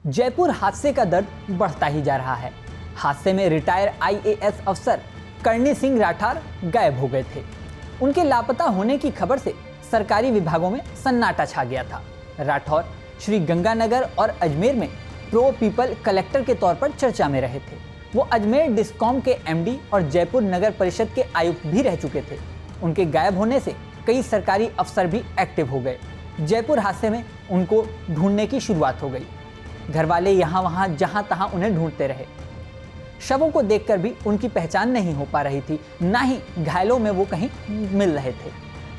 जयपुर हादसे का दर्द बढ़ता ही जा रहा है। हादसे में रिटायर आईएएस अफसर करणी सिंह राठौर गायब हो गए थे। उनके लापता होने की खबर से सरकारी विभागों में सन्नाटा छा गया था। राठौर श्री गंगानगर और अजमेर में प्रो पीपल कलेक्टर के तौर पर चर्चा में रहे थे। वो अजमेर डिस्कॉम के एमडी और जयपुर नगर परिषद के आयुक्त भी रह चुके थे। उनके गायब होने से कई सरकारी अफसर भी एक्टिव हो गए। जयपुर हादसे में उनको ढूंढने की शुरुआत हो गई। घर वाले यहाँ वहाँ जहाँ तहाँ उन्हें ढूंढते रहे। शवों को देखकर भी उनकी पहचान नहीं हो पा रही थी, ना ही घायलों में वो कहीं मिल रहे थे।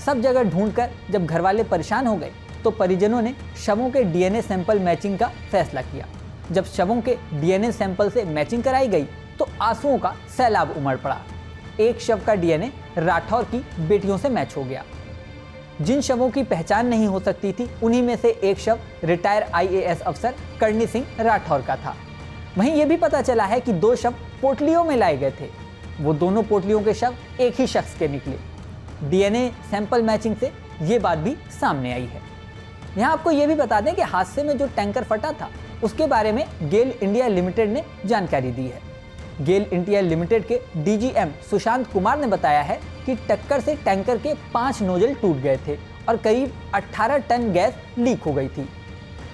सब जगह ढूंढकर जब घर वाले परेशान हो गए तो परिजनों ने शवों के डीएनए सैंपल मैचिंग का फैसला किया। जब शवों के डीएनए सैंपल से मैचिंग कराई गई तो आंसुओं का सैलाब उमड़ पड़ा। एक शव का डीएनए राठौर की बेटियों से मैच हो गया। जिन शवों की पहचान नहीं हो सकती थी उन्हीं में से एक शव रिटायर आईएएस अफसर करणी सिंह राठौर का था। वहीं यह भी पता चला है कि 2 शव पोटलियों में लाए गए थे। वो दोनों पोटलियों के शव एक ही शख्स के निकले। डीएनए सैंपल मैचिंग से ये बात भी सामने आई है। यहाँ आपको ये भी बता दें कि हादसे में जो टैंकर फटा था उसके बारे में गेल इंडिया लिमिटेड ने जानकारी दी है। गेल इंडिया लिमिटेड के डीजीएम सुशांत कुमार ने बताया है कि टक्कर से टैंकर के 5 नोजल टूट गए थे और करीब 18 टन गैस लीक हो गई थी।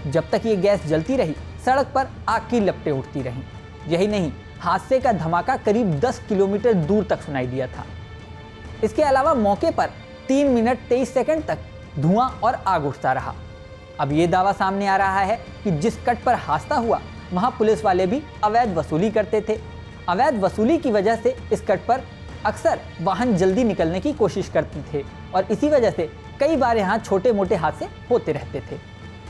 जब तक ये गैस जलती रही सड़क पर आग की लपटें उठती रहीं। यही नहीं, हादसे का धमाका करीब 10 किलोमीटर दूर तक सुनाई दिया था। इसके अलावा मौके पर 3 मिनट 23 सेकंड तक धुआं और आग उठता रहा। अब ये दावा सामने आ रहा है कि जिस कट पर हादसा हुआ वहां पुलिस वाले भी अवैध वसूली करते थे। अवैध वसूली की वजह से इस कट पर अक्सर वाहन जल्दी निकलने की कोशिश करते थे और इसी वजह से कई बार यहाँ छोटे मोटे हादसे होते रहते थे।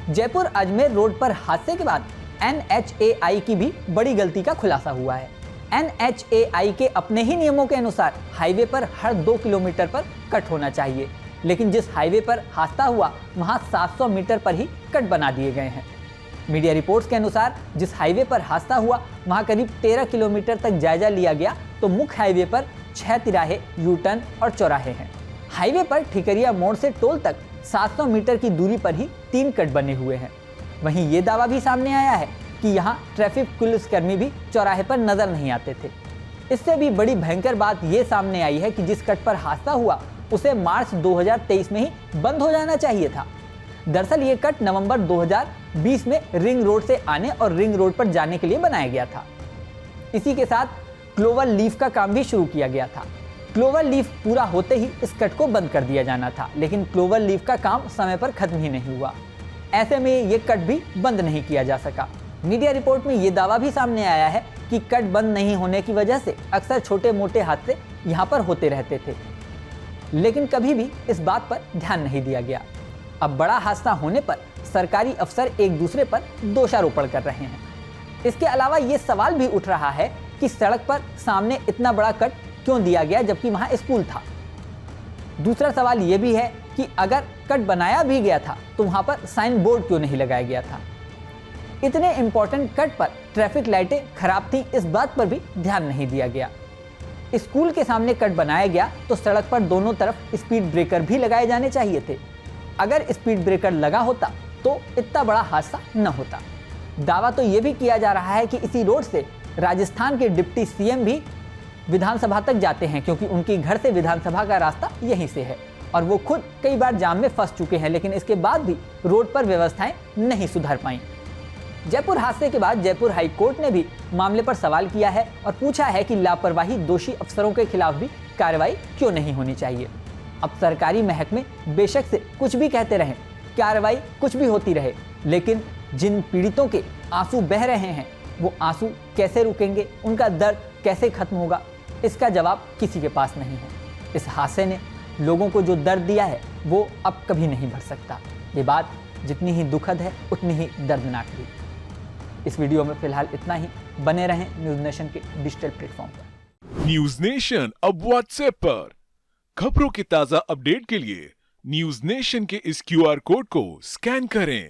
जयपुर अजमेर रोड पर हादसे के बाद एनएचएआई की भी बड़ी गलती का खुलासा हुआ है। एनएचएआई के अपने ही नियमों के अनुसार हाईवे पर हर 2 किलोमीटर पर कट होना चाहिए, लेकिन जिस हाईवे पर हादसा हुआ वहां 700 मीटर पर ही कट बना दिए गए हैं। मीडिया रिपोर्ट्स के अनुसार जिस हाईवे पर हादसा हुआ वहां करीब 13 किलोमीटर तक जायजा लिया गया तो मुख्य हाईवे पर 6 तिराहे, यू टर्न और चौराहे हैं। हाईवे पर ठिकरिया मोड़ से टोल तक 700 मीटर की दूरी पर ही 3 कट बने हुए हैं। वहीं ये दावा भी सामने आया है कि यहाँ ट्रैफिक पुलिसकर्मी भी चौराहे पर नजर नहीं आते थे। इससे भी बड़ी भयंकर बात ये सामने आई है कि जिस कट पर हादसा हुआ उसे मार्च 2023 में ही बंद हो जाना चाहिए था। दरअसल ये कट नवंबर 2020 में रिंग रोड से आने और रिंग रोड पर जाने के लिए बनाया गया था। इसी के साथ क्लोवर लीफ का काम भी शुरू किया गया था। क्लोवर लीफ पूरा होते ही इस कट को बंद कर दिया जाना था, लेकिन क्लोवर लीफ का काम समय पर खत्म ही नहीं हुआ। ऐसे में ये कट भी बंद नहीं किया जा सका। मीडिया रिपोर्ट में ये दावा भी सामने आया है कि कट बंद नहीं होने की वजह से अक्सर छोटे मोटे हादसे यहाँ पर होते रहते थे, लेकिन कभी भी इस बात पर ध्यान नहीं दिया गया। अब बड़ा हादसा होने पर सरकारी अफसर एक दूसरे पर दोषारोपण कर रहे हैं। इसके अलावा ये सवाल भी उठ रहा है कि सड़क पर सामने इतना बड़ा कट क्यों दिया गया जबकि वहां स्कूल था। दूसरा सवाल ये भी है कि अगर कट बनाया भी गया था तो वहां पर साइन बोर्ड क्यों नहीं लगाया गया था। इतने इंपॉर्टेंट कट पर ट्रैफिक लाइटें खराब थी, इस बात पर भी ध्यान नहीं दिया गया। स्कूल के सामने कट बनाया गया तो सड़क पर दोनों तरफ स्पीड ब्रेकर भी लगाए जाने चाहिए थे। अगर स्पीड ब्रेकर लगा होता तो इतना बड़ा हादसा न होता। दावा तो ये भी किया जा रहा है कि इसी रोड से राजस्थान के डिप्टी सीएम भी विधानसभा तक जाते हैं, क्योंकि उनकी घर से विधानसभा का रास्ता यहीं से है और वो खुद कई बार जाम में फंस चुके हैं, लेकिन इसके बाद भी रोड पर व्यवस्थाएं नहीं सुधर पाई। जयपुर हादसे के बाद जयपुर हाई कोर्ट ने भी मामले पर सवाल किया है और पूछा है कि लापरवाही दोषी अफसरों के खिलाफ भी कार्रवाई क्यों नहीं होनी चाहिए। अब सरकारी महकमे बेशक से कुछ भी कहते रहें, कार्रवाई कुछ भी होती रहे, लेकिन जिन पीड़ितों के आंसू बह रहे हैं वो आंसू कैसे रुकेंगे, उनका दर्द कैसे खत्म होगा, इसका जवाब किसी के पास नहीं है। इस हादसे ने लोगों को जो दर्द दिया है वो अब कभी नहीं भर सकता। ये बात जितनी ही दुखद है उतनी ही दर्दनाक भी। इस वीडियो में फिलहाल इतना ही। बने रहें न्यूज नेशन के डिजिटल प्लेटफॉर्म पर। न्यूज नेशन अब व्हाट्सएप पर खबरों की ताजा अपडेट के लिए न्यूज नेशन के इस क्यूआर कोड को स्कैन करें।